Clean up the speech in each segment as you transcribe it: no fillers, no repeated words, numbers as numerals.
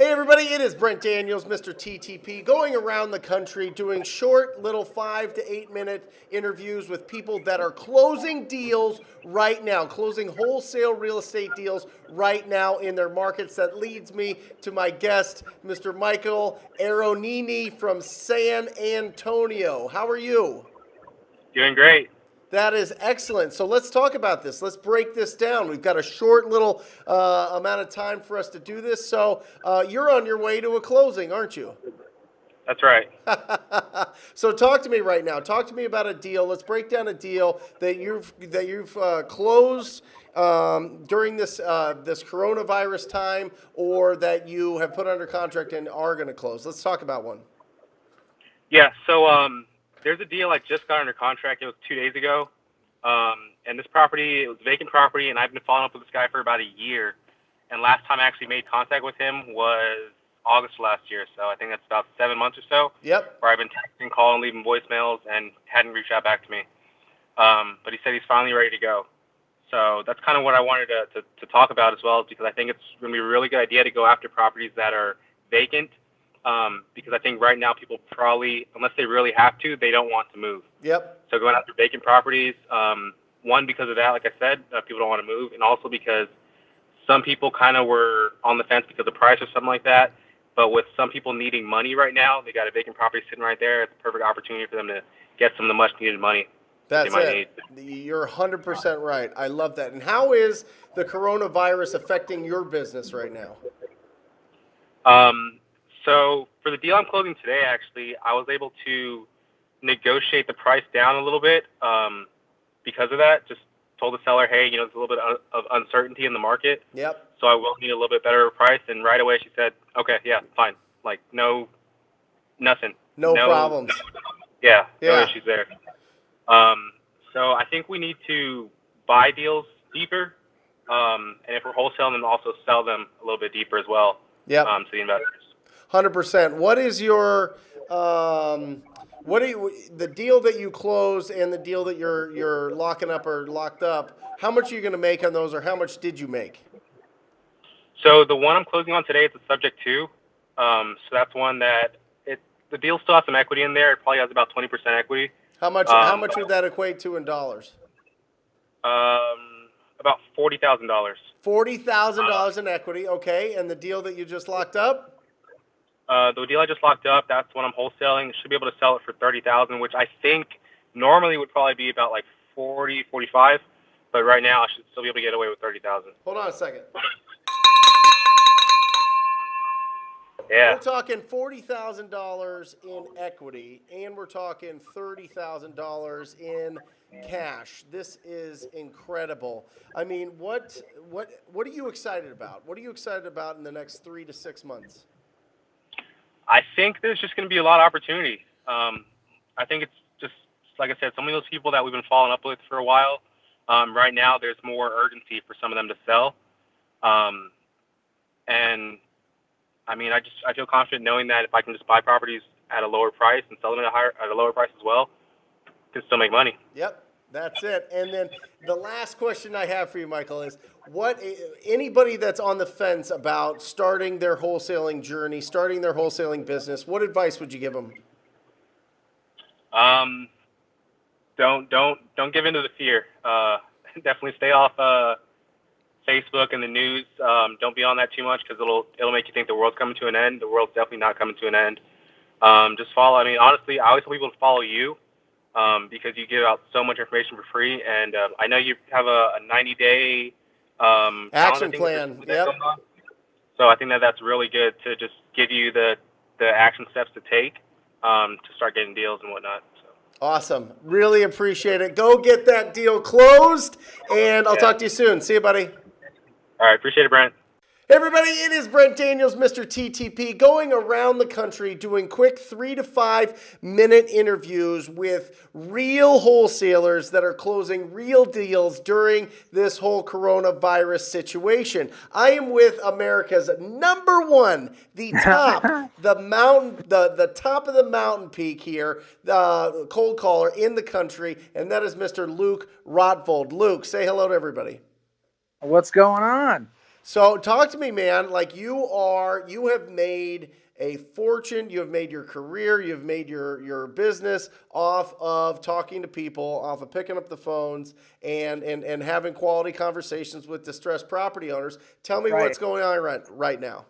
Hey everybody, it is Brent Daniels, Mr. TTP, going around the country doing short little 5 to 8 minute interviews with people that are closing deals right now, closing wholesale real estate deals right now in their markets. That leads me to my guest, Mr. Michael Aronini from San Antonio. How are you? Doing great. That is excellent. So let's talk about this. Let's break this down. We've got a short little amount of time for us to do this. So you're on your way to a closing, aren't you? That's right. So talk to me right now. Talk to me about a deal. Let's break down a deal that you've closed during this this coronavirus time, or that you have put under contract and are going to close. Let's talk about one. Yeah. So there's a deal I just got under contract. It was 2 days ago. And this property, it was a vacant property, and I've been following up with this guy for about a year. And last time I actually made contact with him was August last year. So I think that's about 7 months or so. Yep. Where I've been texting, calling, leaving voicemails, and hadn't reached out back to me. But he said he's finally ready to go. So that's kind of what I wanted to talk about as well, because I think it's going to be a really good idea to go after properties that are vacant. Because I think right now people probably, unless they really have to, they don't want to move. Yep. So going after vacant properties, one, because of that, like I said, people don't want to move, and also because some people kind of were on the fence because of price or something like that. But with some people needing money right now, they got a vacant property sitting right there. It's a perfect opportunity for them to get some of the much needed money. That's it. You're 100% right. I love that. And how is the coronavirus affecting your business right now? So for the deal I'm closing today, actually, I was able to negotiate the price down a little bit because of that. Just told the seller, hey, there's a little bit of uncertainty in the market. Yep. So I will need a little bit better price. And right away she said, okay, yeah, fine. Like, nothing. No problems. No issues there. So I think we need to buy deals deeper. And if we're wholesaling them, also sell them a little bit deeper as well. Yep. To the investors. 100%. What is your the deal that you closed and the deal that you're locking up or locked up? How much are you going to make on those, or how much did you make? So the one I'm closing on today, it's a subject to. So that's one that the deal still has some equity in there. It probably has about 20% equity. How much would that equate to in dollars? About $40,000. $40,000 in equity. Okay, and the deal that you just locked up? The deal I just locked up, that's what I'm wholesaling. Should be able to sell it for $30,000, which I think normally would probably be about like 40, 45. But right now, I should still be able to get away with $30,000. Hold on a second. Yeah. We're talking $40,000 in equity, and we're talking $30,000 in cash. This is incredible. I mean, what are you excited about? What are you excited about in the next 3 to 6 months? I think there's just going to be a lot of opportunity. I think it's just, like I said, some of those people that we've been following up with for a while, right now there's more urgency for some of them to sell. And I mean, I feel confident knowing that if I can just buy properties at a lower price and sell them at a lower price as well, I can still make money. Yep, that's it. And then the last question I have for you, Michael, is anybody that's on the fence about starting their wholesaling journey, starting their wholesaling business, what advice would you give them? Don't give in to the fear. Definitely stay off Facebook and the news. Don't be on that too much, because it'll make you think the world's coming to an end. The world's definitely not coming to an end. Just follow. I mean, honestly, I always tell people to follow you, because you give out so much information for free. And I know you have a 90-day action plan. Yep. So I think that's really good to just give you the action steps to take to start getting deals and whatnot. Awesome. Really appreciate it. Go get that deal closed, and I'll talk to you soon. See you, buddy. All right. Appreciate it, Brent. Hey everybody, it is Brent Daniels, Mr. TTP, going around the country doing quick 3 to 5 minute interviews with real wholesalers that are closing real deals during this whole coronavirus situation. I am with America's #1, the top, the top of the mountain peak here, the cold caller in the country, and that is Mr. Luke Rotvold. Luke, say hello to everybody. What's going on? So talk to me, man. Like you have made a fortune. You have made your career. You've made your business off of talking to people, off of picking up the phones and having quality conversations with distressed property owners. Tell me Right. what's going on right now.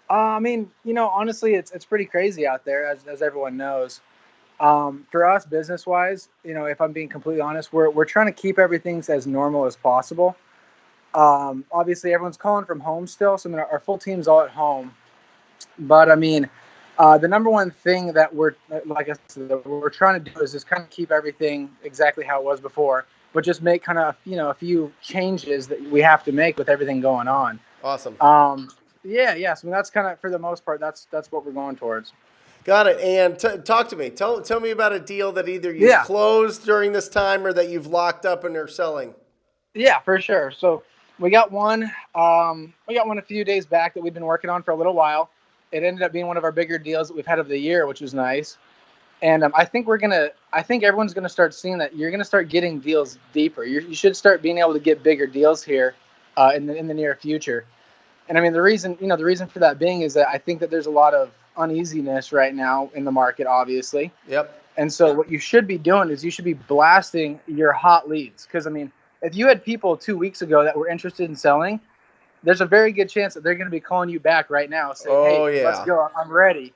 I mean, honestly, it's pretty crazy out there, as everyone knows. For us, business wise, if I'm being completely honest, we're trying to keep everything as normal as possible. Obviously, everyone's calling from home still, so I mean, our full team's all at home. But I mean, the number one thing that like I said, that we're trying to do is just kind of keep everything exactly how it was before, but just make kind of a few changes that we have to make with everything going on. Awesome. Yeah. So I mean, that's kind of for the most part, that's what we're going towards. Got it. And talk to me. Tell me about a deal that either you've Yeah. closed during this time or that you've locked up and are selling. Yeah, for sure. So we got one. We got one a few days back that we've been working on for a little while. It ended up being one of our bigger deals that we've had of the year, which was nice. And I think everyone's gonna start seeing that you're gonna start getting deals deeper. You should start being able to get bigger deals here in the near future. And I mean, the reason for that being is that I think that there's a lot of uneasiness right now in the market, obviously. Yep. And so what you should be doing is you should be blasting your hot leads. Because I mean, if you had people 2 weeks ago that were interested in selling, there's a very good chance that they're going to be calling you back right now saying, hey, let's go, I'm ready.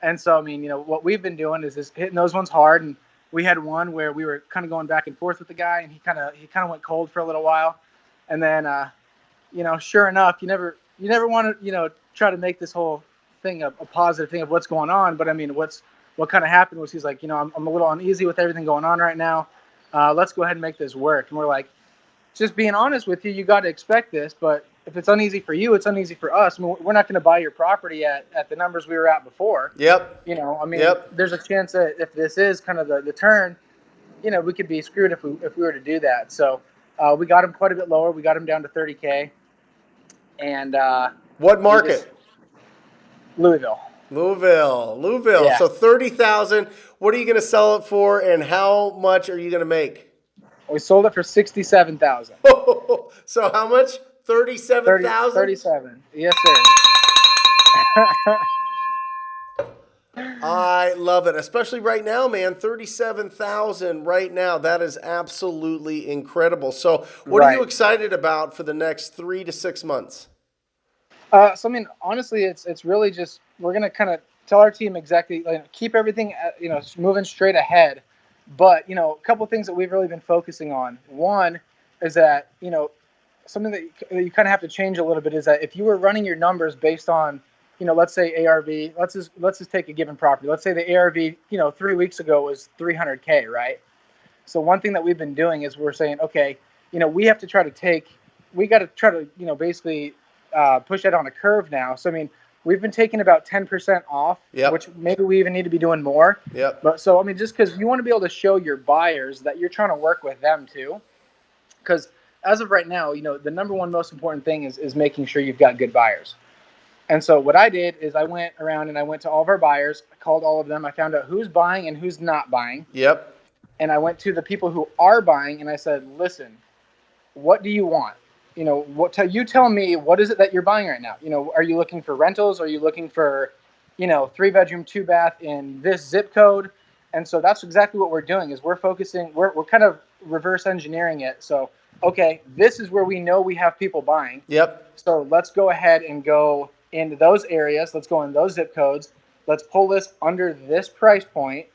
And so, I mean, what we've been doing is just hitting those ones hard. And we had one where we were kind of going back and forth with the guy, and he kind of went cold for a little while. And then, sure enough, you never want to, try to make this whole thing a positive thing of what's going on. But I mean, what kind of happened was he's like, I'm a little uneasy with everything going on right now. Let's go ahead and make this work. And we're like, just being honest with you, you got to expect this. But if it's uneasy for you, it's uneasy for us. I mean, we're not going to buy your property at the numbers we were at before. Yep. There's a chance that if this is kind of the turn, we could be screwed if we were to do that. So we got him quite a bit lower. We got him down to 30K. And what market? Louisville. Yeah. So 30,000. What are you going to sell it for, and how much are you going to make? We sold it for 67,000. So how much? 37,000. 37. Yes, sir. I love it, especially right now, man. 37,000 right now. That is absolutely incredible. So, what are you excited about for the next 3 to 6 months? So I mean, honestly, it's really just we're gonna kind of tell our team exactly, keep everything moving straight ahead. But a couple of things that we've really been focusing on. One is that something that you kind of have to change a little bit is that if you were running your numbers based on let's say ARV, let's just take a given property. Let's say the ARV 3 weeks ago was 300K, right? So one thing that we've been doing is we're saying, okay, we got to try to basically push that on a curve now. So I mean, we've been taking about 10% off, which maybe we even need to be doing more. Yep. But so I mean, just because you want to be able to show your buyers that you're trying to work with them too, because as of right now, the number one most important thing is making sure you've got good buyers. And so what I did is I went around and I went to all of our buyers. I called all of them. I found out who's buying and who's not buying. Yep. And I went to the people who are buying and I said, listen, what do you want? You tell me, what is it that you're buying right now? Are you looking for rentals? Are you looking for, 3-bedroom, 2-bath in this zip code? And so that's exactly what we're doing is we're kind of reverse engineering it. So, okay, this is where we know we have people buying. Yep. So let's go ahead and go into those areas. Let's go in those zip codes. Let's pull this under this price point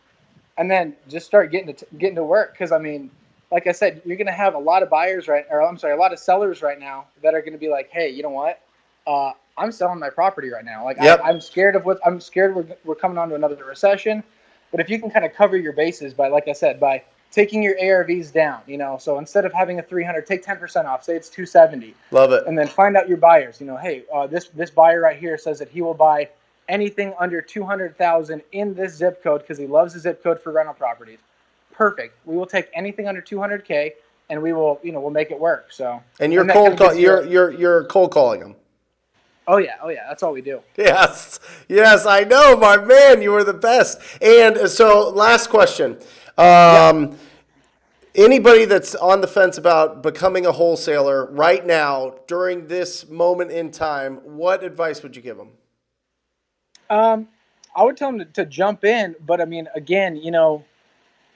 and then just start getting to work. Because I mean, like I said, you're going to have a lot of a lot of sellers right now that are going to be like, hey, you know what? I'm selling my property right now. Like I'm scared we're coming on to another recession. But if you can kind of cover your bases by, like I said, by taking your ARVs down, so instead of having a 300, take 10% off, say it's 270. Love it. And then find out your buyers, hey, this buyer right here says that he will buy anything under 200,000 in this zip code because he loves the zip code for rental properties. Perfect. We will take anything under 200K and we will, we'll make it work. So. And you're you're cold calling them. Oh yeah. That's all we do. Yes, I know, my man. You are the best. And so, last question. Anybody that's on the fence about becoming a wholesaler right now during this moment in time, what advice would you give them? I would tell them to jump in, but I mean, again,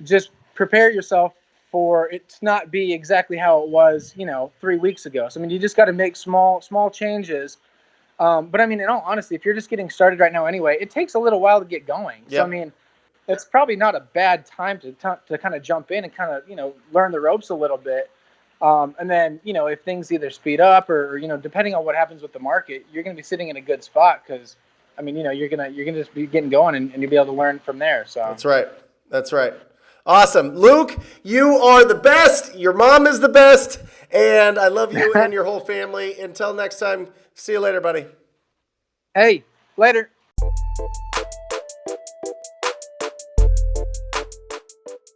just prepare yourself for it to not be exactly how it was, 3 weeks ago. So I mean, you just got to make small changes. But I mean, in all honesty, if you're just getting started right now anyway, it takes a little while to get going. Yep. So I mean, it's probably not a bad time to kind of jump in and kind of learn the ropes a little bit. And then if things either speed up or depending on what happens with the market, you're going to be sitting in a good spot because I mean you're gonna just be getting going and you'll be able to learn from there. So That's right. Awesome. Luke, you are the best. Your mom is the best. And I love you and your whole family. Until next time, see you later, buddy. Hey, later.